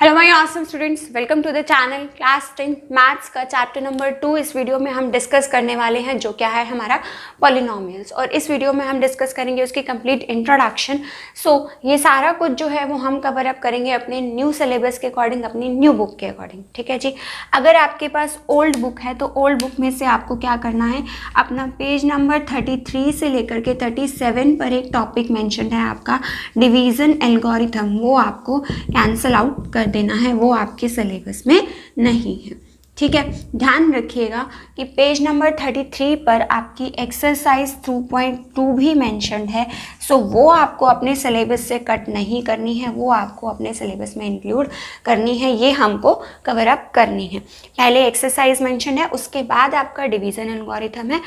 Hello my awesome students, welcome to the channel. Class 10 maths का chapter number 2 इस video में हम discuss करने वाले हैं, जो क्या है हमारा पॉलिनोमियल्स। और इस वीडियो में हम डिस्कस करेंगे उसकी कंप्लीट इंट्रोडक्शन। ये सारा कुछ जो है वो हम कवर अप करेंगे अपने न्यू सिलेबस के अकॉर्डिंग, अपनी न्यू बुक के अकॉर्डिंग। ठीक है जी। अगर आपके पास ओल्ड बुक है तो ओल्ड बुक में से आपको क्या करना है, अपना पेज नंबर 33 से लेकर के 37 पर एक टॉपिक मेंशन है आपका डिवीजन एल्गोरिथम, वो आपको कैंसल आउट कर देना है, वो आपके सिलेबस में नहीं है। ठीक है, ध्यान रखिएगा कि पेज नंबर 33 पर आपकी एक्सरसाइज 2.2 भी मेंशन्ड है। वो आपको अपने सिलेबस से कट नहीं करनी है, वो आपको अपने सिलेबस में इंक्लूड करनी है, ये हमको कवर अप करनी है। पहले एक्सरसाइज मेंशन है, उसके बाद आपका डिवीजन एल्गोरिथम है।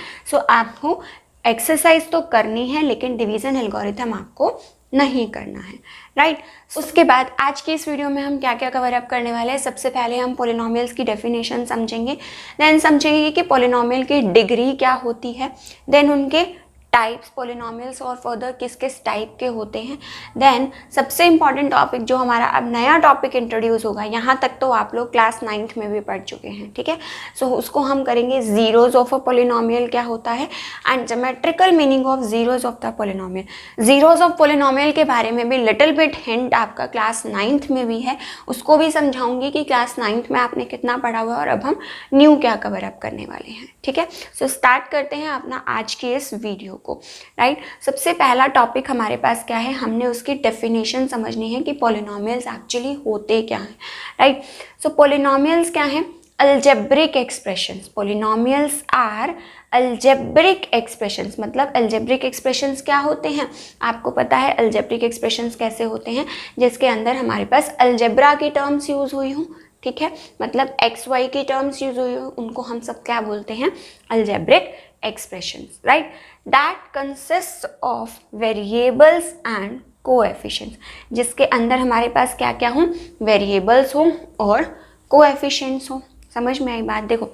आपको एक्सरसाइज तो करनी है लेकिन डिवीजन एल्गोरिथम आपको नहीं करना है, राइट। उसके बाद आज की इस वीडियो में हम क्या क्या कवर अप करने वाले हैं। सबसे पहले हम पॉलिनोमियल्स की डेफिनेशन समझेंगे, देन समझेंगे कि पॉलिनोमियल की डिग्री क्या होती है, देन उनके टाइप्स पॉलिनोमियल्स और फर्दर किस किस टाइप के होते हैं। देन सबसे इंपॉर्टेंट टॉपिक जो हमारा अब नया टॉपिक इंट्रोड्यूस होगा, यहाँ तक तो आप लोग क्लास 9th में भी पढ़ चुके हैं। ठीक है, उसको हम करेंगे जीरोज ऑफ अ पॉलिनोमियल क्या होता है and geometrical meaning of zeros of the polynomial. Zeros of polynomial के बारे में भी लिटिल बिट हिंट आपका क्लास 9th में भी है, उसको भी समझाऊंगी कि क्लास 9th में आपने कितना पढ़ा हुआ है और अब हम न्यू क्या कवर अप करने वाले हैं। ठीक है, स्टार्ट करते हैं अपना आज की इस वीडियो को, राइट। सबसे पहला टॉपिक हमारे पास क्या है, हमने उसकी डेफिनेशन समझनी है कि पॉलिनोमियल्स एक्चुअली होते क्या हैं, राइट। पॉलिनोमियल्स क्या हैं, algebraic expressions. Polynomials are algebraic expressions. मतलब अलजेब्रिक एक्सप्रेशंस क्या होते हैं, आपको पता है अलजेब्रिक एक्सप्रेशंस कैसे होते हैं, जिसके अंदर हमारे पास अलजेब्रा की टर्म्स यूज हुई हूँ। ठीक है, मतलब एक्स वाई की टर्म्स यूज हुई हो, उनको हम सब क्या बोलते हैं, algebraic expressions, right. That consist of variables and coefficients, जिसके अंदर हमारे पास क्या क्या हों, वेरिएबल्स हों और कोएफिशिएंट्स हों। समझ में आई बात। देखो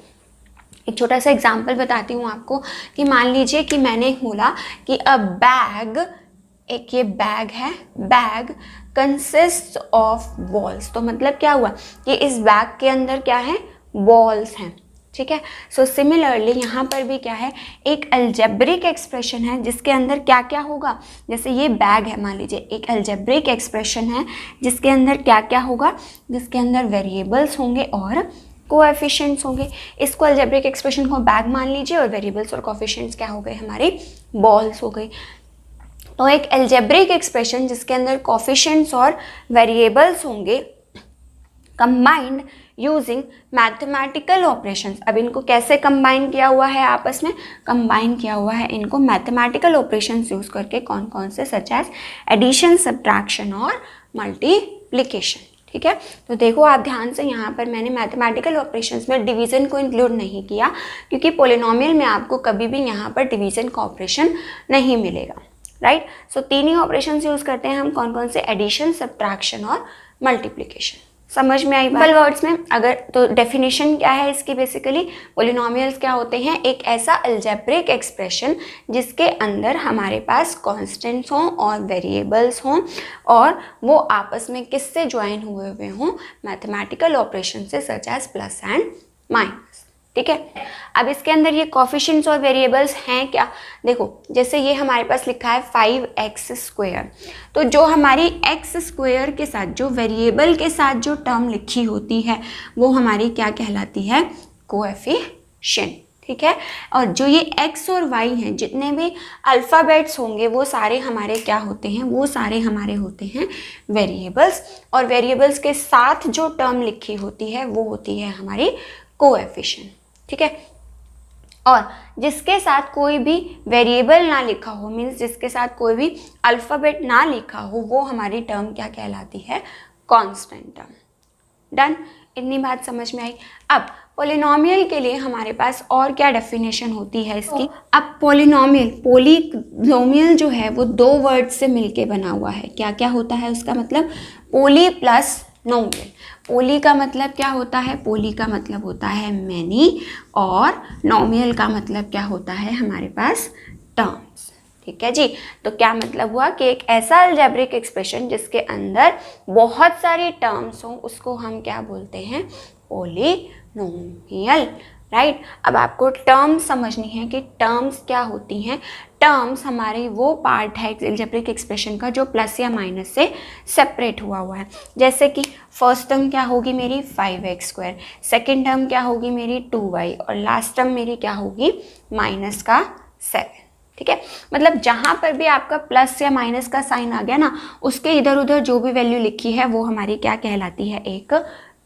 एक छोटा सा एग्जांपल बताती हूँ आपको कि मान लीजिए कि मैंने बोला कि अ बैग, एक ये बैग है, बैग कंसिस्ट ऑफ बॉल्स। तो मतलब क्या हुआ कि इस बैग के अंदर क्या है, बॉल्स हैं। ठीक है, सिमिलरली यहाँ पर भी क्या है, एक अलजेब्रिक एक्सप्रेशन है जिसके अंदर क्या क्या होगा, जैसे ये बैग है, मान लीजिए एक अलजेब्रिक एक्सप्रेशन है जिसके अंदर क्या क्या होगा, जिसके अंदर वेरिएबल्स होंगे और कोएफिशिएंट्स होंगे। इसको अलजेब्रिक एक्सप्रेशन को बैग मान लीजिए और वेरिएबल्स और कोएफिशिएंट्स क्या हो गए, हमारी बॉल्स हो गई। तो एक अलजेब्रिक एक्सप्रेशन जिसके अंदर कोएफिशिएंट्स और वेरिएबल्स होंगे, कंबाइंड यूजिंग मैथमेटिकल ऑपरेशंस। अब इनको कैसे कंबाइन किया हुआ है, आपस में कंबाइन किया हुआ है इनको मैथमेटिकल ऑपरेशंस यूज करके। कौन कौन से, सच एज एडिशन, सब्ट्रैक्शन और मल्टीप्लिकेशन। ठीक है, तो देखो आप ध्यान से, यहाँ पर मैंने मैथमेटिकल ऑपरेशंस में डिवीजन को इंक्लूड नहीं किया, क्योंकि पॉलिनोमियल में आपको कभी भी यहाँ पर डिवीजन का ऑपरेशन नहीं मिलेगा, राइट। तीन ही ऑपरेशंस यूज करते हैं हम, कौन कौन से, एडिशन, सब्ट्रैक्शन और मल्टीप्लिकेशन। समझ में आई बात। वर्ड्स में अगर तो डेफिनेशन क्या है इसकी, बेसिकली पॉलिनोमियल्स क्या होते हैं, एक ऐसा अलजेब्रिक एक्सप्रेशन जिसके अंदर हमारे पास कांस्टेंट्स हों और वेरिएबल्स हों और वो आपस में किससे ज्वाइन हुए हुए हों, मैथमेटिकल ऑपरेशन से, such as plus and minus. ठीक है, अब इसके अंदर ये कोएफिशिएंट्स और वेरिएबल्स हैं क्या, देखो जैसे ये हमारे पास लिखा है 5x², तो जो हमारी x² के साथ, जो वेरिएबल के साथ जो टर्म लिखी होती है वो हमारी क्या कहलाती है, कोएफिशिएंट। ठीक है, और जो ये x और y हैं, जितने भी अल्फ़ाबेट्स होंगे वो सारे हमारे क्या होते हैं, वो सारे हमारे होते हैं वेरिएबल्स, और वेरिएबल्स के साथ जो टर्म लिखी होती है वो होती है हमारी कोएफिशिएंट। ठीक है, और जिसके साथ कोई भी वेरिएबल ना लिखा हो, मीन्स जिसके साथ कोई भी अल्फ़ाबेट ना लिखा हो, वो हमारी टर्म क्या कहलाती है, कांस्टेंट टर्म। डन, इतनी बात समझ में आई। अब पॉलिनोमियल के लिए हमारे पास और क्या डेफिनेशन होती है इसकी। अब पॉलिनोमियल जो है वो दो वर्ड से मिलके बना हुआ है। क्या क्या होता है उसका मतलब, पोली प्लस नोमियल। पोली का मतलब क्या होता है, पोली का मतलब होता है मैनी, और नोमियल का मतलब क्या होता है, हमारे पास टर्म्स। ठीक है जी। तो क्या मतलब हुआ कि एक ऐसा अलजेब्रिक एक्सप्रेशन जिसके अंदर बहुत सारी टर्म्स हों उसको हम क्या बोलते हैं, पॉलिनोमियल, राइट। अब आपको टर्म्स समझनी है कि टर्म्स क्या होती हैं। टर्म्स हमारी वो पार्ट है अलजेब्रिक एक्सप्रेशन का जो प्लस या माइनस से सेपरेट हुआ है। जैसे कि फर्स्ट टर्म क्या होगी मेरी 5x², सेकेंड टर्म क्या होगी मेरी 2y और लास्ट टर्म मेरी क्या होगी माइनस का 7, ठीक है। मतलब जहाँ पर भी आपका प्लस या माइनस का साइन आ गया ना, उसके इधर उधर जो भी वैल्यू लिखी है वो हमारी क्या कहलाती है, एक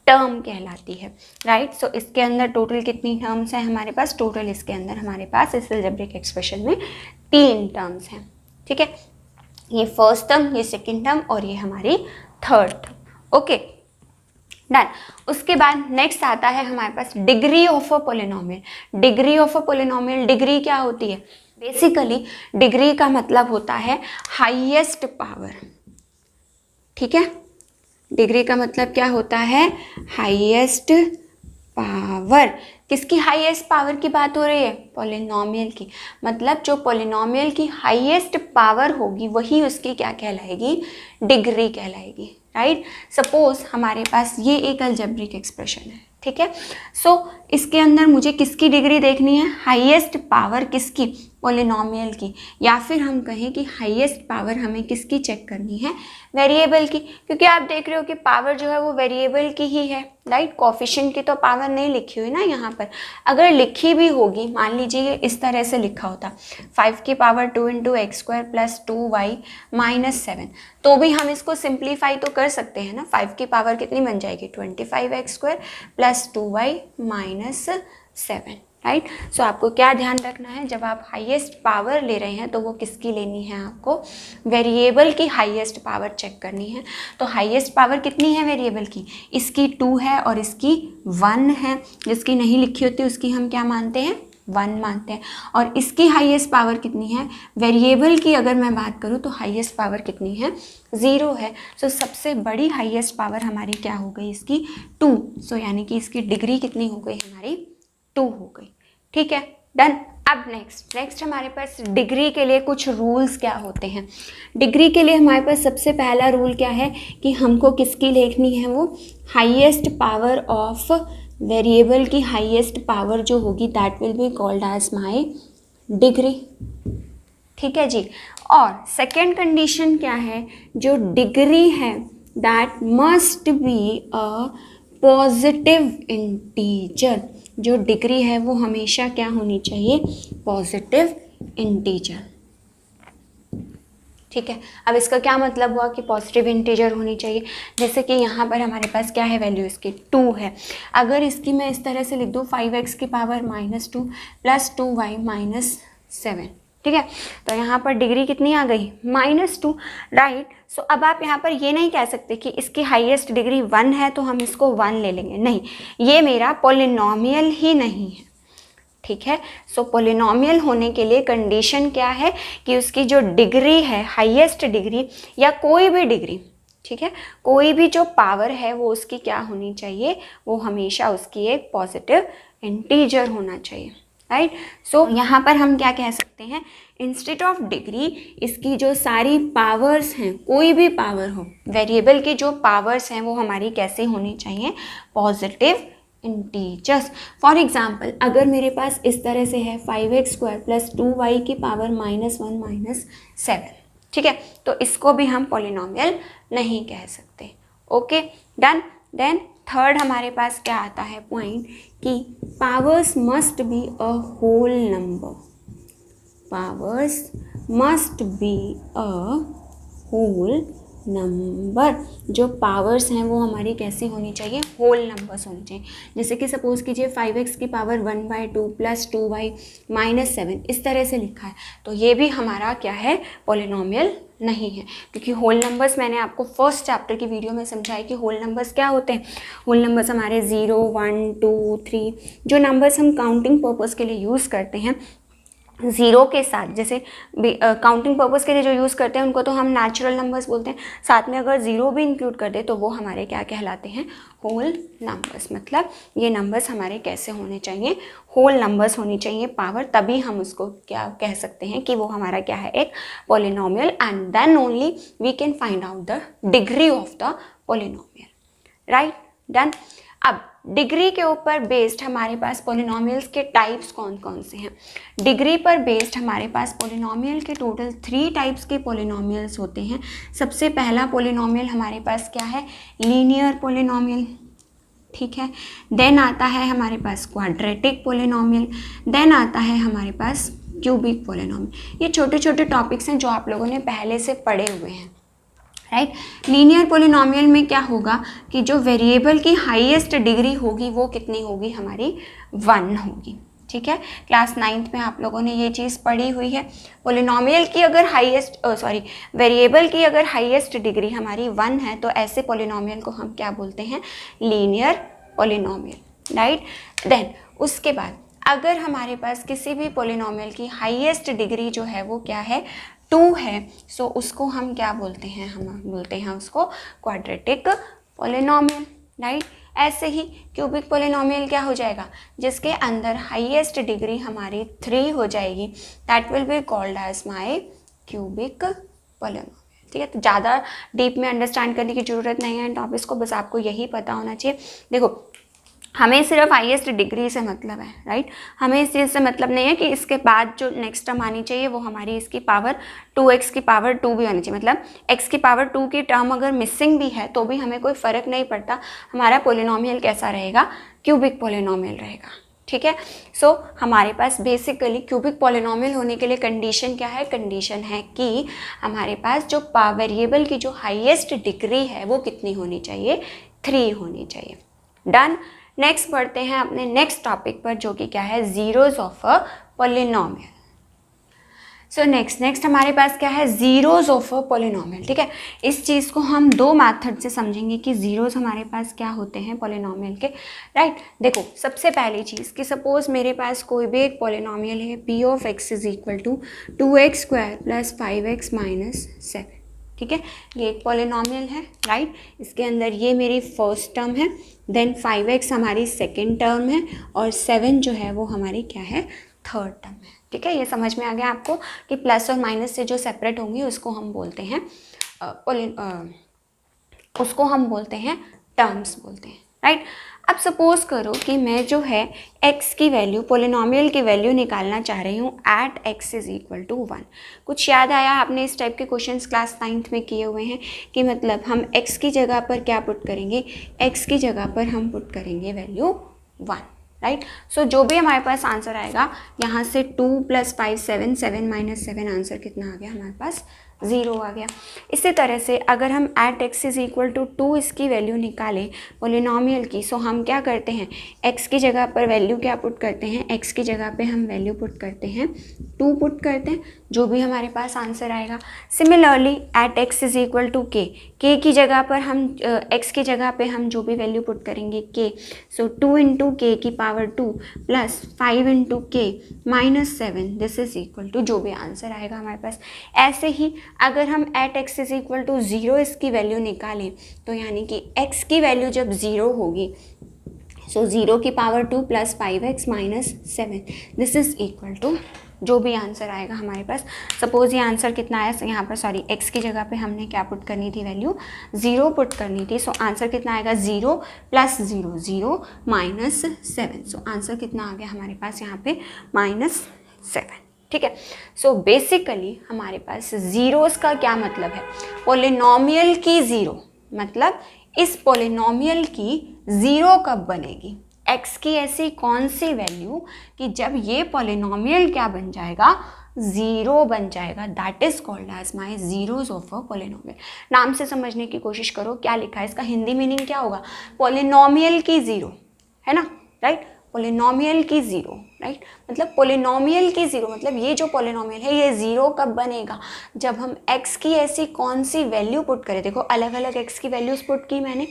टर्म कहलाती है, राइट। सो इसके अंदर टोटल कितनी टर्म्स हैं हमारे पास, टोटल इसके अंदर हमारे पास इस अलजेब्रिक एक्सप्रेशन में 3 टर्म्स हैं, ठीक है। ये फर्स्ट टर्म, ये सेकेंड टर्म और ये हमारी थर्ड टर्म, ओके डन। उसके बाद नेक्स्ट आता है हमारे पास degree of a polynomial. Degree of a polynomial, degree क्या होती है, बेसिकली डिग्री का मतलब होता है हाईएस्ट पावर, ठीक है। डिग्री का मतलब क्या होता है, हाईएस्ट पावर। किसकी हाईएस्ट पावर की बात हो रही है, पॉलिनोमियल की। मतलब जो पॉलिनोमियल की हाईएस्ट पावर होगी वही उसकी क्या कहलाएगी, डिग्री कहलाएगी, राइट। सपोज हमारे पास ये एक अलजेब्रिक एक्सप्रेशन है, ठीक है। सो इसके अंदर मुझे किसकी डिग्री देखनी है, हाईएस्ट पावर किसकी, पॉलिनोमियल की, या फिर हम कहें कि हाईएस्ट पावर हमें किसकी चेक करनी है, वेरिएबल की। क्योंकि आप देख रहे हो कि पावर जो है वो वेरिएबल की ही है, राइट। कोफिशिएंट की तो पावर नहीं लिखी हुई ना यहाँ पर। अगर लिखी भी होगी, मान लीजिए इस तरह से लिखा होता 5 की पावर 2 × x² + 2y - 7, तो भी हम इसको सिंप्लीफाई तो कर सकते हैं ना। 5 की पावर कितनी बन जाएगी, 25x² + 2y - 7, राइट। सो आपको क्या ध्यान रखना है, जब आप हाईएस्ट पावर ले रहे हैं तो वो किसकी लेनी है, आपको वेरिएबल की हाईएस्ट पावर चेक करनी है। तो हाईएस्ट पावर कितनी है वेरिएबल की, इसकी 2 है और इसकी 1 है। जिसकी नहीं लिखी होती उसकी हम क्या मानते हैं, 1 मानते हैं। और इसकी हाईएस्ट पावर कितनी है, वेरिएबल की अगर मैं बात करूँ तो हाईएस्ट पावर कितनी है, 0 है। सो सबसे बड़ी हाईएस्ट पावर हमारी क्या हो गई, इसकी 2। सो यानी कि इसकी डिग्री कितनी हो गई हमारी, 2 हो गई, ठीक है डन। अब नेक्स्ट हमारे पास डिग्री के लिए कुछ रूल्स क्या होते हैं। डिग्री के लिए हमारे पास सबसे पहला रूल क्या है कि हमको किसकी लिखनी है, वो हाईएस्ट पावर ऑफ वेरिएबल की हाईएस्ट पावर जो होगी that will be called as my degree, ठीक है जी। और सेकेंड कंडीशन क्या है, जो डिग्री है that must be a positive integer. जो डिग्री है वो हमेशा क्या होनी चाहिए, पॉजिटिव इंटीजर, ठीक है। अब इसका क्या मतलब हुआ कि पॉजिटिव इंटीजर होनी चाहिए। जैसे कि यहाँ पर हमारे पास क्या है, वैल्यू इसकी 2 है। अगर इसकी मैं इस तरह से लिख दूँ 5x की पावर -2 + 2y - 7, ठीक है। तो यहाँ पर डिग्री कितनी आ गई, -2, राइट। सो अब आप यहाँ पर ये नहीं कह सकते कि इसकी हाईएस्ट डिग्री 1 है तो हम इसको 1 ले लेंगे, नहीं, ये मेरा पॉलिनोमियल ही नहीं है, ठीक है। सो पॉलिनोमियल होने के लिए कंडीशन क्या है कि उसकी जो डिग्री है, हाईएस्ट डिग्री या कोई भी डिग्री, ठीक है, कोई भी जो पावर है वो उसकी क्या होनी चाहिए, वो हमेशा उसकी एक पॉजिटिव इंटीजर होना चाहिए, राइट। सो यहाँ पर हम क्या कह सकते हैं, इंस्टेड ऑफ डिग्री इसकी जो सारी पावर्स हैं, कोई भी पावर हो, वेरिएबल की जो पावर्स हैं वो हमारी कैसे होनी चाहिए, पॉजिटिव इंटीजर्स। फॉर एग्जाम्पल अगर मेरे पास इस तरह से है 5x² + 2y की पावर -1 - 7, ठीक है, तो इसको भी हम पॉलिनोमियल नहीं कह सकते, ओके डन। देन थर्ड हमारे पास क्या आता है पॉइंट कि powers must be a whole number, powers must be a whole number. जो पावर्स हैं वो हमारी कैसी होनी चाहिए, होल नंबर्स होनी चाहिए। जैसे कि सपोज कीजिए 5x की पावर 1/2 + 2y - 7 इस तरह से लिखा है, तो ये भी हमारा क्या है, पॉलिनोमियल नहीं है। क्योंकि होल नंबर्स मैंने आपको फर्स्ट चैप्टर की वीडियो में समझाया कि होल नंबर्स क्या होते हैं। होल नंबर्स हमारे 0, 1, 2, 3 जो नंबर्स हम काउंटिंग पर्पस के लिए यूज़ करते हैं ज़ीरो के साथ, जैसे काउंटिंग पर्पज़ के लिए जो यूज़ करते हैं उनको तो हम नेचुरल नंबर्स बोलते हैं, साथ में अगर ज़ीरो भी इंक्लूड कर दे तो वो हमारे क्या कहलाते हैं, होल नंबर्स। मतलब ये नंबर्स हमारे कैसे होने चाहिए, होल नंबर्स होनी चाहिए पावर, तभी हम उसको क्या कह सकते हैं कि वो हमारा क्या है, एक polynomial, and then only we can find out the degree of the polynomial, right, done. अब डिग्री के ऊपर बेस्ड हमारे पास पॉलिनोमियल्स के टाइप्स कौन कौन से हैं। डिग्री पर बेस्ड हमारे पास पॉलिनोमियल के टोटल 3 टाइप्स के पॉलिनोमियल्स होते हैं। सबसे पहला पॉलिनोमियल हमारे पास क्या है, लीनियर पॉलिनोमियल, ठीक है। देन आता है हमारे पास क्वाड्रेटिक पॉलिनोमियल, देन आता है हमारे पास क्यूबिक पॉलिनोमियल। ये छोटे छोटे टॉपिक्स हैं जो आप लोगों ने पहले से पढ़े हुए हैं, राइट। लीनियर पॉलिनोमियल में क्या होगा कि जो वेरिएबल की हाईएस्ट डिग्री होगी वो कितनी होगी, हमारी 1 होगी, ठीक है। क्लास 9th में आप लोगों ने ये चीज़ पढ़ी हुई है। पॉलिनोमियल की अगर वेरिएबल की अगर हाईएस्ट डिग्री हमारी 1 है तो ऐसे पॉलिनोमियल को हम क्या बोलते हैं, लीनियर पॉलिनोमियल, राइट। देन उसके बाद अगर हमारे पास किसी भी पॉलिनोमियल की हाईएस्ट डिग्री जो है वो क्या है, 2 है, सो उसको हम क्या बोलते हैं, हम बोलते हैं उसको क्वाड्रेटिक पॉलिनोमियल, राइट। ऐसे ही क्यूबिक पॉलिनोमियल क्या हो जाएगा, जिसके अंदर हाईएस्ट डिग्री हमारी 3 हो जाएगी, that will be called as my cubic polynomial, ठीक है। तो ज़्यादा डीप में अंडरस्टैंड करने की ज़रूरत नहीं है टॉपिक्स को, बस आपको यही पता होना चाहिए। देखो हमें सिर्फ हाईएस्ट डिग्री से मतलब है, राइट। हमें इस चीज़ से मतलब नहीं है कि इसके बाद जो नेक्स्ट टर्म आनी चाहिए वो हमारी इसकी पावर 2x की पावर 2 भी होनी चाहिए, मतलब x की पावर 2 की टर्म अगर मिसिंग भी है तो भी हमें कोई फ़र्क नहीं पड़ता, हमारा पॉलिनोमियल कैसा रहेगा, क्यूबिक पॉलिनोमियल रहेगा, ठीक है। सो हमारे पास बेसिकली क्यूबिक पॉलिनोमियल होने के लिए कंडीशन क्या है, कंडीशन है कि हमारे पास जो वेरिएबल की जो हाईएस्ट डिग्री है वो कितनी होनी चाहिए, 3 होनी चाहिए, डन। नेक्स्ट बढ़ते हैं अपने नेक्स्ट टॉपिक पर, जो कि क्या है, zeros of a polynomial. So next हमारे पास क्या है, जीरोज ऑफ अ पॉलिनोमियल, ठीक है। इस चीज़ को हम 2 मेथड से समझेंगे कि जीरोज हमारे पास क्या होते हैं पॉलिनोमियल के, राइट। देखो सबसे पहली चीज़ कि सपोज मेरे पास कोई भी एक पॉलिनोमियल है, p of x is equal to 2x square plus 5x minus 7, ठीक है। ये एक पॉलिनोमियल है, राइट। इसके अंदर ये मेरी फर्स्ट टर्म है, देन 5x हमारी सेकेंड टर्म है, और 7 जो है वो हमारी क्या है, थर्ड टर्म है, ठीक है। ये समझ में आ गया आपको कि प्लस और माइनस से जो सेपरेट होंगी उसको हम बोलते हैं टर्म्स बोलते हैं, राइट। अब सपोज करो कि मैं जो है x की वैल्यू, पॉलिनोमियल की वैल्यू निकालना चाह रही हूँ at x is equal to 1। कुछ याद आया, आपने इस टाइप के क्वेश्चंस क्लास 9th में किए हुए हैं कि मतलब हम x की जगह पर क्या पुट करेंगे, x की जगह पर हम पुट करेंगे वैल्यू 1, राइट। सो जो भी हमारे पास आंसर आएगा यहाँ से 2 + 5 7, 7 - 7 आंसर कितना आ गया हमारे पास, 0 आ गया। इसी तरह से अगर हम at x is equal to 2 इसकी वैल्यू निकालें पॉलिनोमियल की, सो हम क्या करते हैं, x की जगह पर वैल्यू क्या पुट करते हैं, x की जगह पे हम वैल्यू पुट करते हैं 2 पुट करते हैं, जो भी हमारे पास आंसर आएगा। Similarly at x is equal to k की जगह पर हम x की जगह पे हम जो भी वैल्यू पुट करेंगे k, सो 2 × k की power 2 plus 5 × k minus 7, this is equal to जो भी आंसर आएगा हमारे पास। ऐसे ही अगर हम at x is equal to 0 इसकी वैल्यू निकालें तो यानी कि x की वैल्यू जब 0 होगी, सो 0 की power 2 plus 5x minus 7, this is equal to जो भी आंसर आएगा हमारे पास। सपोज ये आंसर कितना आया, यहाँ पर सॉरी x की जगह पे हमने क्या पुट करनी थी, वैल्यू 0 पुट करनी थी, सो आंसर कितना आएगा, 0 + 0 0 माइनस 7, सो आंसर कितना आ गया हमारे पास यहाँ पे -7, ठीक है। सो बेसिकली हमारे पास जीरोस का क्या मतलब है, पॉलिनोमियल की 0, मतलब इस पॉलिनोमियल की 0 कब बनेगी, x की ऐसी कौन सी वैल्यू कि जब ये पॉलिनोमियल क्या बन जाएगा, 0 बन जाएगा, that is called as my zeros of a polynomial. नाम से समझने की कोशिश करो क्या लिखा है, इसका हिंदी मीनिंग क्या होगा, पॉलिनोमियल की 0, है ना, राइट। पोलिनोमियल की ज़ीरो, राइट। मतलब पोलिनोमियल की ज़ीरो मतलब ये जो पोलिनोमियल है ये ज़ीरो कब बनेगा, जब हम x की ऐसी कौन सी वैल्यू पुट करें। देखो अलग अलग x की वैल्यूज़ पुट की मैंने।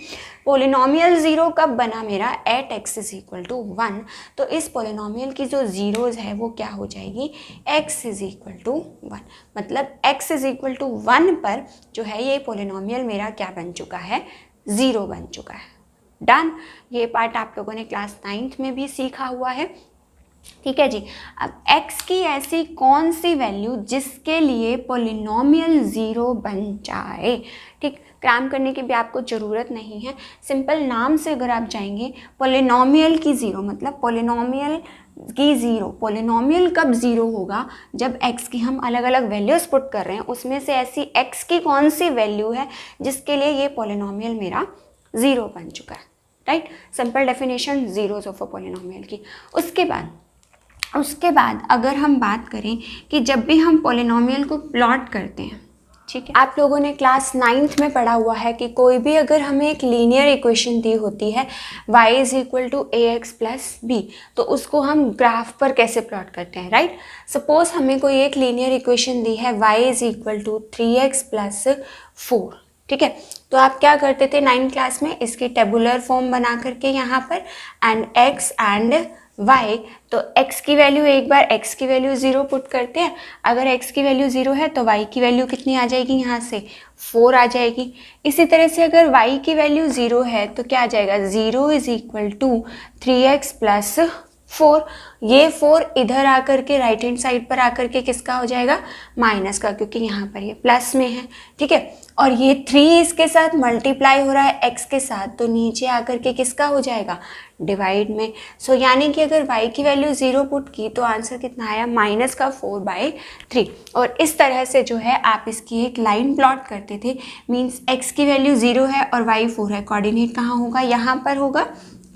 पोलिनोमियल ज़ीरो कब बना मेरा, at x is equal to 1। तो इस पोलिनोमियल की जो ज़ीरोज़ है वो क्या हो जाएगी, x इज इक्वल टू 1। मतलब x इज इक्वल टू 1 पर जो है ये पोलिनोमियल मेरा क्या बन चुका है, ज़ीरो बन चुका है। डन। ये पार्ट आप लोगों ने क्लास 9th में भी सीखा हुआ है, ठीक है जी। अब x की ऐसी कौन सी वैल्यू जिसके लिए पोलिनोमियल ज़ीरो बन जाए, ठीक। क्रैम करने की भी आपको ज़रूरत नहीं है, सिंपल नाम से अगर आप जाएंगे पोलिनोमियल की ज़ीरो मतलब पोलिनोमियल की ज़ीरो। पोलिनोमियल कब ज़ीरो होगा, जब x की हम अलग अलग वैल्यूज़ पुट कर रहे हैं, उसमें से ऐसी x की कौन सी वैल्यू है जिसके लिए ये पोलिनोमियल मेरा ज़ीरो बन चुका है, right. Simple definition zeros of a polynomial की। उसके बाद अगर हम बात करें कि जब भी हम पोलिनोमियल को प्लॉट करते हैं, ठीक है, आप लोगों ने क्लास 9th में पढ़ा हुआ है कि कोई भी अगर हमें एक लीनियर इक्वेशन दी होती है y is equal to ax plus B, तो उसको हम ग्राफ पर कैसे प्लॉट करते हैं, राइट। सपोज हमें कोई एक लीनियर इक्वेशन दी है y is equal to 3x plus 4, ठीक है। तो आप क्या करते थे 9th क्लास में, इसकी टेबुलर फॉर्म बना करके यहाँ पर एंड x एंड y, तो x की वैल्यू एक बार x की वैल्यू 0 पुट करते हैं। अगर x की वैल्यू 0 है तो y की वैल्यू कितनी आ जाएगी, यहाँ से 4 आ जाएगी। इसी तरह से अगर y की वैल्यू 0 है तो क्या आ जाएगा, 0 is equal to 3x plus 4। ये 4 इधर आकर के राइट हैंड साइड पर आकर के किसका हो जाएगा, माइनस का, क्योंकि यहाँ पर ये प्लस में है, ठीक है। और ये 3 इसके साथ मल्टीप्लाई हो रहा है x के साथ, तो नीचे आकर के किसका हो जाएगा, डिवाइड में। सो यानी कि अगर y की वैल्यू 0 पुट की तो आंसर कितना आया, माइनस का 4/3। और इस तरह से जो है आप इसकी एक लाइन प्लॉट करते थे। मीन्स x की वैल्यू 0 है और y 4 है, कोऑर्डिनेट कहाँ होगा, यहाँ पर होगा,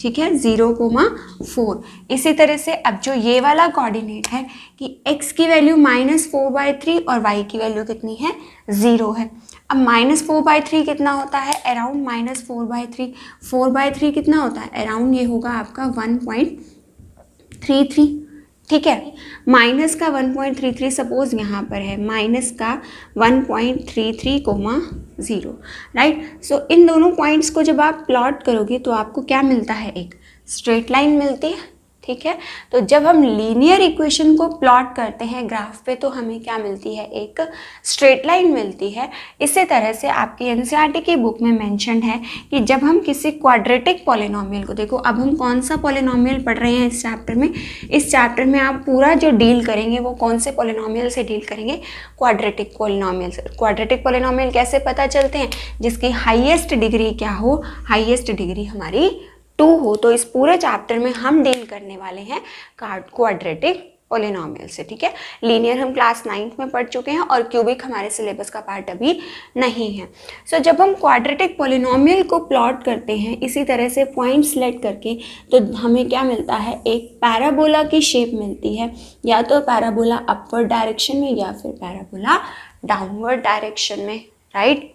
ठीक है, 0,4। इसी तरह से अब जो ये वाला कोऑर्डिनेट है कि x की वैल्यू -4/3 और y की वैल्यू कितनी है, 0 है। अब -4/3 कितना होता है, अराउंड -4/3। 4/3 कितना होता है, अराउंड ये होगा आपका 1.33, ठीक है। माइनस का 1.33 सपोज यहाँ पर है, माइनस का 1.33, राइट। सो इन दोनों पॉइंट्स को जब आप प्लॉट करोगे तो आपको क्या मिलता है, एक स्ट्रेट लाइन मिलती है, ठीक है। तो जब हम लीनियर इक्वेशन को प्लॉट करते हैं ग्राफ पे तो हमें क्या मिलती है, एक स्ट्रेट लाइन मिलती है। इसी तरह से आपकी एनसीईआरटी की बुक में मेंशन्ड है कि जब हम किसी क्वाड्रेटिक पॉलिनोमियल को, देखो अब हम कौन सा पॉलिनोमियल पढ़ रहे हैं इस चैप्टर में, इस चैप्टर में आप पूरा जो डील करेंगे वो कौन से पॉलिनोमियल से डील करेंगे, क्वाड्रेटिक पॉलिनोमियल से। क्वाड्रेटिक पॉलिनोमियल कैसे पता चलते हैं, जिसकी हाईएस्ट डिग्री क्या हो, हाईएस्ट डिग्री हमारी 2 हो। तो इस पूरे चैप्टर में हम डील करने वाले हैं क्वाड्रेटिक पॉलिनोमियल से, ठीक है। लीनियर हम क्लास 9th में पढ़ चुके हैं और क्यूबिक हमारे सिलेबस का पार्ट अभी नहीं है। सो जब हम क्वाड्रेटिक पॉलिनोमियल को प्लॉट करते हैं इसी तरह से पॉइंट सेलेक्ट करके, तो हमें क्या मिलता है, एक पैराबोला की शेप मिलती है, या तो पैराबोला अपवर्ड डायरेक्शन में या फिर पैराबोला डाउनवर्ड डायरेक्शन में, राइट।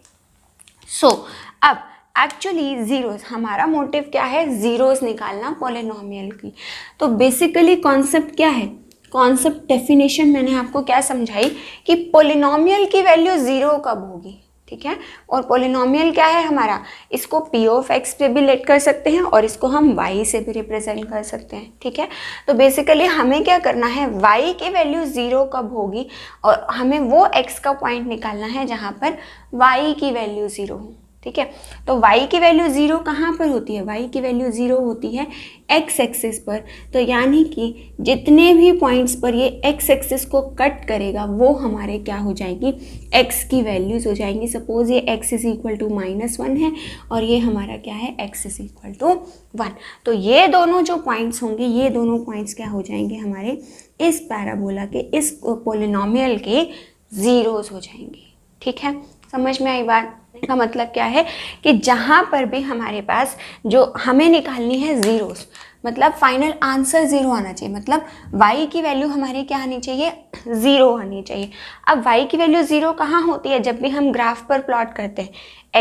सो अब एक्चुअली ज़ीरोज़, हमारा मोटिव क्या है, ज़ीरोज़ निकालना पॉलिनोमियल की। तो बेसिकली कॉन्सेप्ट क्या है, कॉन्सेप्ट डेफिनेशन मैंने आपको क्या समझाई कि पॉलिनोमियल की वैल्यू 0 कब होगी, ठीक है। और पॉलिनोमियल क्या है हमारा, इसको p ऑफ x पे भी लेट कर सकते हैं और इसको हम y से भी रिप्रेजेंट कर सकते हैं, ठीक है। तो बेसिकली हमें क्या करना है, y की वैल्यू 0 कब होगी और हमें वो x का पॉइंट निकालना है जहाँ पर y की वैल्यू 0 हो, ठीक है। तो y की वैल्यू 0 कहाँ पर होती है, y की वैल्यू 0 होती है x एक्सिस पर। तो यानी कि जितने भी पॉइंट्स पर ये x एक्सिस को कट करेगा वो हमारे क्या हो जाएगी, x की वैल्यूज़ हो जाएंगी। सपोज ये x इज इक्वल टू -1 है और ये हमारा क्या है, x इज इक्वल टू 1। तो ये दोनों जो पॉइंट्स होंगे, ये दोनों पॉइंट्स क्या हो जाएंगे हमारे, इस पैराबोला के, इस पॉलिनोमियल के ज़ीरोज़ हो जाएंगे, ठीक है। समझ में आई बात का मतलब क्या है कि जहाँ पर भी हमारे पास जो हमें निकालनी है ज़ीरोस, मतलब फाइनल आंसर 0 आना चाहिए, मतलब y की वैल्यू हमारी क्या आनी चाहिए, 0 आनी चाहिए। अब y की वैल्यू 0 कहाँ होती है, जब भी हम ग्राफ पर प्लॉट करते हैं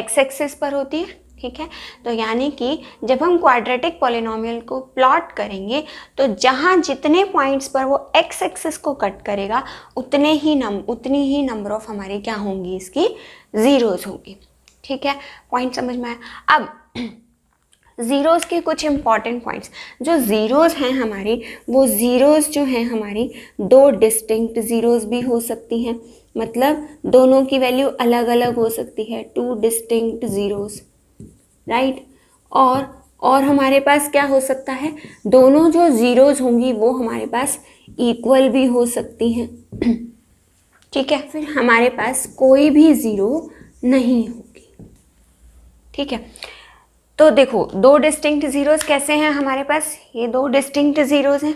x एक्सिस पर होती है, ठीक है। तो यानी कि जब हम क्वाड्रेटिक पॉलिनोमियल को प्लॉट करेंगे तो जहाँ जितने पॉइंट्स पर वो एक्स एक्सिस को कट करेगा उतनी ही नंबर ऑफ हमारी क्या होंगी, इसकी ज़ीरोज़ होंगी। ठीक है, पॉइंट समझ में आया। अब ज़ीरोज़ के कुछ इंपॉर्टेंट पॉइंट्स, जो ज़ीरोज़ हैं हमारी, वो ज़ीरोज़ जो हैं हमारी दो डिस्टिंक्ट ज़ीरोज़ भी हो सकती हैं, मतलब दोनों की वैल्यू अलग अलग हो सकती है, टू डिस्टिंक्ट ज़ीरोज़, राइट। और हमारे पास क्या हो सकता है, दोनों जो ज़ीरोज़ होंगी वो हमारे पास इक्वल भी हो सकती हैं। ठीक है, फिर हमारे पास कोई भी ज़ीरो नहीं होगी। ठीक है, तो देखो दो डिस्टिंक्ट ज़ीरोज़ कैसे हैं हमारे पास, ये दो डिस्टिंक्ट ज़ीरोज़ हैं,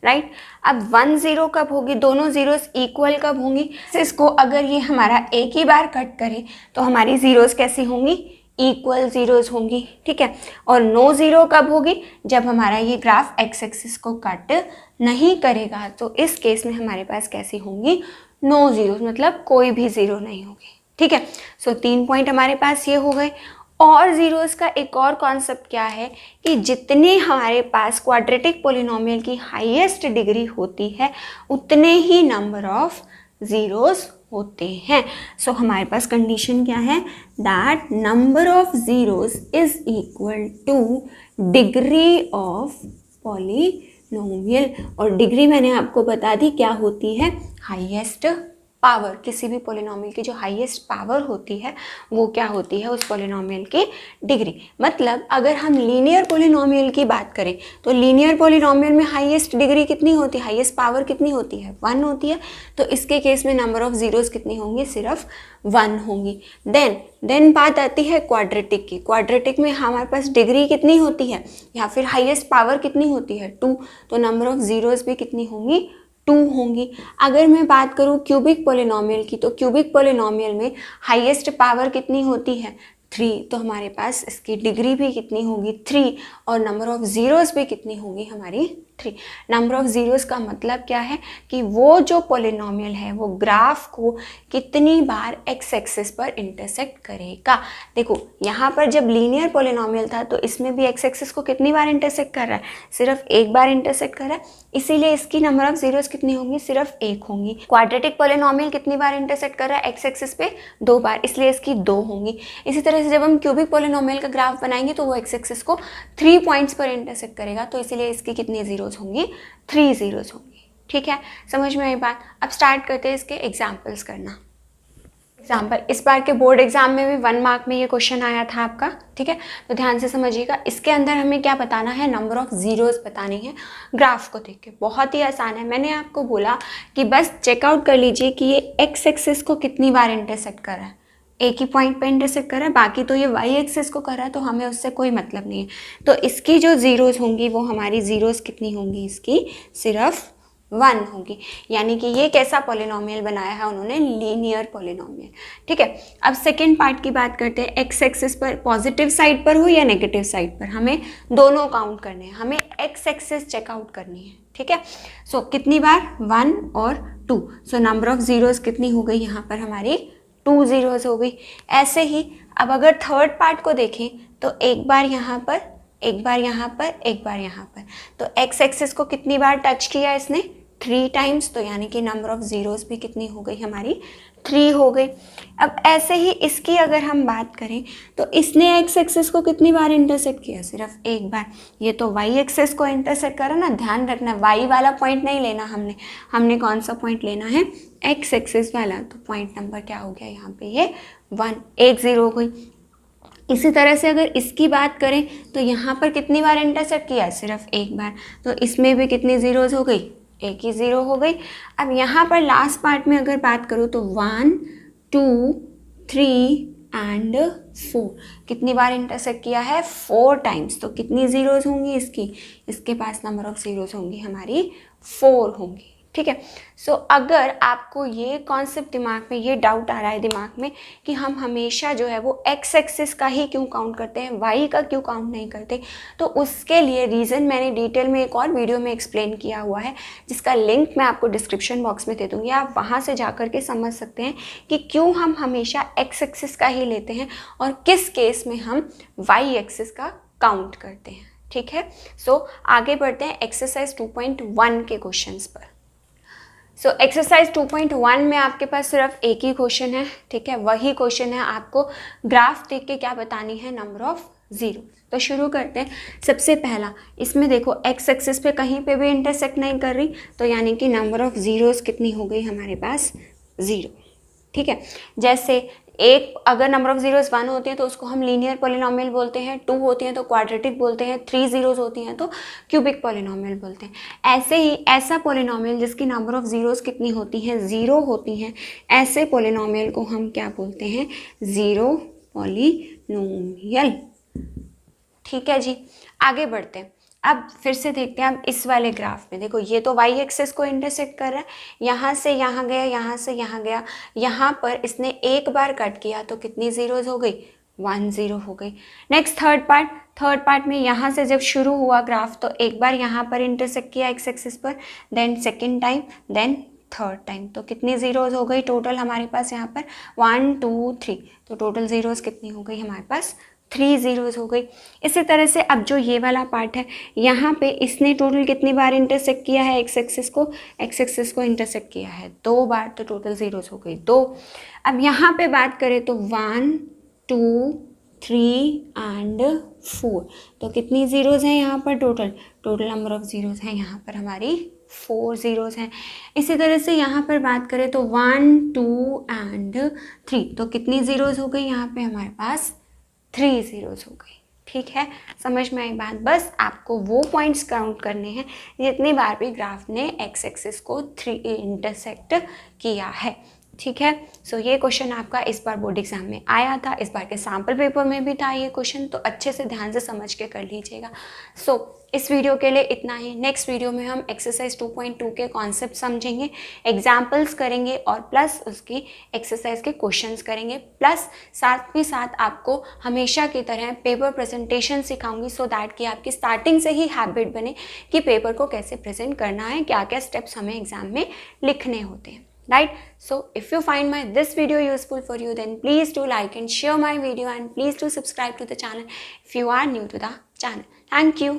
राइट। अब 1 0 कब होगी, दोनों ज़ीरोज़ इक्वल कब होंगी, इसको अगर ये हमारा एक ही बार कट करे तो हमारी ज़ीरोज़ कैसी होंगी, इक्वल ज़ीरोज़ होंगी। ठीक है, और नो ज़ीरो कब होगी, जब हमारा ये ग्राफ एक्स एक्सिस को कट नहीं करेगा, तो इस केस में हमारे पास कैसी होंगी, नो ज़ीरोज़, मतलब कोई भी ज़ीरो नहीं होगी। ठीक है, सो 3 पॉइंट हमारे पास ये हो गए। और ज़ीरोज़ का एक और कॉन्सेप्ट क्या है कि जितने हमारे पास क्वाड्रेटिक पॉलिनोमियल की हाईएस्ट डिग्री होती है उतने ही नंबर ऑफ ज़ीरोज़ होते हैं। सो हमारे पास कंडीशन क्या है, that number of zeros is equal two degree of polynomial. और डिग्री मैंने आपको बता दी क्या होती है, हाईएस्ट पावर। किसी भी पॉलिनोमियल की जो हाईएस्ट पावर होती है वो क्या होती है, उस पॉलिनोमियल की डिग्री। मतलब अगर हम लीनियर पॉलिनोमियल की बात करें तो लीनियर पॉलिनोमियल में हाईएस्ट डिग्री कितनी होती है, हाईएस्ट पावर कितनी होती है, 1 होती है। तो इसके केस में नंबर ऑफ ज़ीरोज़ कितनी होंगी, सिर्फ 1 होंगी। देन बात आती है क्वाड्रेटिक की। क्वाड्रेटिक में हमारे पास डिग्री कितनी होती है या फिर हाईएस्ट पावर कितनी होती है, 2। तो नंबर ऑफ ज़ीरोज़ भी कितनी होंगी, 2 होंगी। अगर मैं बात करूँ क्यूबिक पॉलिनोमियल की, तो क्यूबिक पॉलिनोमियल में हाईएस्ट पावर कितनी होती है, 3। तो हमारे पास इसकी डिग्री भी कितनी होगी, 3, और नंबर ऑफ ज़ीरोज़ भी कितनी होगी हमारी, 3। नंबर ऑफ ज़ीरोज़ का मतलब क्या है कि वो जो पॉलिनोमियल है वो ग्राफ को कितनी बार एक्स एक्सिस पर इंटरसेक्ट करेगा। देखो यहाँ पर जब लीनियर पॉलिनोमियल था तो इसमें भी एक्स एक्सिस को कितनी बार इंटरसेक्ट कर रहा है, सिर्फ एक बार इंटरसेक्ट कर रहा है, इसीलिए इसकी नंबर ऑफ ज़ीरोज़ कितनी होंगी, सिर्फ 1 होंगी। क्वाड्रेटिक पॉलिनोमियल कितनी बार इंटरसेक्ट कर रहा है एक्स एक्सिस पे, 2 बार, इसलिए इसकी 2 होंगी। इसी तरह से जब हम क्यूबिक पॉलिनोमियल का ग्राफ बनाएंगे तो वो एक्स एक्सिस को 3 पॉइंट्स पर इंटरसेक्ट करेगा, तो इसीलिए इसकी कितनी ज़ीरोज़ होंगी, 3 ज़ीरोज़ होंगी। ठीक है, समझ में आई बात। अब स्टार्ट करते हैं इसके एग्जाम्पल्स करना। एग्जाम्पल, इस बार के बोर्ड एग्जाम में भी 1 मार्क में ये क्वेश्चन आया था आपका। ठीक है, तो ध्यान से समझिएगा। इसके अंदर हमें क्या बताना है, नंबर ऑफ ज़ीरोज़ बतानी है ग्राफ को देख के। बहुत ही आसान है, मैंने आपको बोला कि बस चेकआउट कर लीजिए कि ये एक्स एक्सिस को कितनी बार इंटरसेक्ट कर रहा है, एक ही पॉइंट पे इंटरसेक्ट कर रहा है, बाकी तो ये वाई एक्सिस को कर रहा है, तो हमें उससे कोई मतलब नहीं है। तो इसकी जो ज़ीरोज़ होंगी वो हमारी ज़ीरोज़ कितनी होंगी, इसकी सिर्फ 1 होगी। यानी कि ये कैसा पॉलिनोमियल बनाया है उन्होंने, लीनियर पॉलिनोमियल। ठीक है, अब सेकेंड पार्ट की बात करते हैं। एक्स एक्सिस पर पॉजिटिव साइड पर हो या नेगेटिव साइड पर, हमें दोनों काउंट करने हैं, हमें एक्स एक्सिस चेकआउट करनी है। ठीक है, सो कितनी बार, 1 और 2। सो नंबर ऑफ ज़ीरोज़ कितनी हो गई यहाँ पर हमारी, 2 ज़ीरोज़ हो गई। ऐसे ही अब अगर थर्ड पार्ट को देखें तो एक बार यहाँ पर, एक बार यहाँ पर, एक बार यहाँ पर, तो एक्स एक्सिस को कितनी बार टच किया इसने, 3 टाइम्स। तो यानी कि नंबर ऑफ ज़ीरोज़ भी कितनी हो गई हमारी, 3 हो गई। अब ऐसे ही इसकी अगर हम बात करें तो इसने एक्स एक्सिस को कितनी बार इंटरसेक्ट किया, सिर्फ एक बार। ये तो वाई एक्सिस को इंटरसेक्ट करा ना, ध्यान रखना वाई वाला पॉइंट नहीं लेना हमने कौन सा पॉइंट लेना है, एक्स एक्सिस वाला। तो पॉइंट नंबर क्या हो गया यहाँ पे, ये 1, 1 ज़ीरो हो गई। इसी तरह से अगर इसकी बात करें तो यहाँ पर कितनी बार इंटरसेक्ट किया, सिर्फ एक बार। तो इसमें भी कितनी ज़ीरोज़ हो गई, एक ही ज़ीरो हो गई। अब यहाँ पर लास्ट पार्ट में अगर बात करूँ तो 1, 2, 3 एंड 4 कितनी बार इंटरसेक्ट किया है, 4 टाइम्स। तो कितनी ज़ीरोज़ होंगी इसकी, इसके पास नंबर ऑफ ज़ीरोज़ होंगी हमारी 4 होंगी। ठीक है। सो अगर आपको ये कॉन्सेप्ट दिमाग में, ये डाउट आ रहा है दिमाग में कि हम हमेशा जो है वो एक्स एक्सिस का ही क्यों काउंट करते हैं, वाई का क्यों काउंट नहीं करते, तो उसके लिए रीज़न मैंने डिटेल में एक और वीडियो में एक्सप्लेन किया हुआ है, जिसका लिंक मैं आपको डिस्क्रिप्शन बॉक्स में दे दूँगी। आप वहाँ से जा कर के समझ सकते हैं कि क्यों हम हमेशा एक्स एक्सिस का ही लेते हैं और किस केस में हम वाई एक्सिस का काउंट करते हैं। ठीक है। सो आगे बढ़ते हैं एक्सरसाइज 2.1 के क्वेश्चंस पर। सो एक्सरसाइज 2.1 में आपके पास सिर्फ एक ही क्वेश्चन है। ठीक है, वही क्वेश्चन है, आपको ग्राफ देख के क्या बतानी है, नंबर ऑफ जीरो। तो शुरू करते हैं। सबसे पहला इसमें देखो एक्स एक्सिस पे कहीं पे भी इंटरसेक्ट नहीं कर रही, तो यानी कि नंबर ऑफ जीरोस कितनी हो गई हमारे पास, ज़ीरो। ठीक है, जैसे एक अगर नंबर ऑफ जीरोस 1 होती हैं तो उसको हम लीनियर पॉलिनोमियल बोलते हैं, 2 होती हैं तो क्वाड्रेटिक बोलते हैं, 3 जीरोस होती हैं तो क्यूबिक पॉलिनोमियल बोलते हैं। ऐसे ही ऐसा पॉलिनोमियल जिसकी नंबर ऑफ जीरोस कितनी होती हैं, 0 होती हैं, ऐसे पॉलिनोमियल को हम क्या बोलते हैं, ज़ीरो पॉलिनोमियल। ठीक है जी, आगे बढ़ते हैं। अब फिर से देखते हैं, अब इस वाले ग्राफ में देखो, ये तो वाई एक्सिस को इंटरसेक्ट कर रहा है, यहाँ से यहाँ गया, यहाँ से यहाँ गया, यहाँ पर इसने एक बार कट किया तो कितनी जीरोज हो गई, 1 0 हो गई। नेक्स्ट थर्ड पार्ट में यहाँ से जब शुरू हुआ ग्राफ तो एक बार यहाँ पर इंटरसेक्ट किया एक्स एक्सिस पर, then second time, then third time, तो कितनी जीरोज हो गई टोटल हमारे पास यहाँ पर, 1 2 3, तो टोटल जीरोज कितनी हो गई हमारे पास, 3 जीरोज हो गई। इसी तरह से अब जो ये वाला पार्ट है, यहाँ पे इसने टोटल कितनी बार इंटरसेक्ट किया है एक्स एक्सिस को इंटरसेक्ट किया है 2 बार, तो टोटल जीरोज हो गई 2। अब यहाँ पे बात करें तो 1 2 3 एंड 4, तो कितनी जीरोज हैं यहाँ पर, टोटल नंबर ऑफ जीरोज हैं यहाँ पर हमारी 4 जीरोज हैं। इसी तरह से यहाँ पर बात करें तो 1 2 एंड 3, तो कितनी जीरोज हो गई यहाँ पे हमारे पास, 3 जीरोज हो गई। ठीक है, समझ में आई बात। बस आपको वो पॉइंट्स काउंट करने हैं जितनी बार भी ग्राफ ने एक्स एक्सिस को 3 इंटरसेक्ट किया है। ठीक है, सो ये क्वेश्चन आपका इस बार बोर्ड एग्जाम में आया था, इस बार के सैम्पल पेपर में भी था ये क्वेश्चन, तो अच्छे से ध्यान से समझ के कर लीजिएगा। सो इस वीडियो के लिए इतना ही। नेक्स्ट वीडियो में हम एक्सरसाइज 2.2 के कॉन्सेप्ट समझेंगे, एग्जाम्पल्स करेंगे और प्लस उसकी एक्सरसाइज के क्वेश्चंस करेंगे, प्लस साथ ही साथ आपको हमेशा की तरह पेपर प्रेजेंटेशन सिखाऊंगी, सो दैट कि आपकी स्टार्टिंग से ही हैबिट बने कि पेपर को कैसे प्रेजेंट करना है, क्या क्या स्टेप्स हमें एग्जाम में लिखने होते हैं। Right, so if you find this video useful for you, then please do like and share my video, and please do subscribe to the channel if you are new to the channel. Thank you.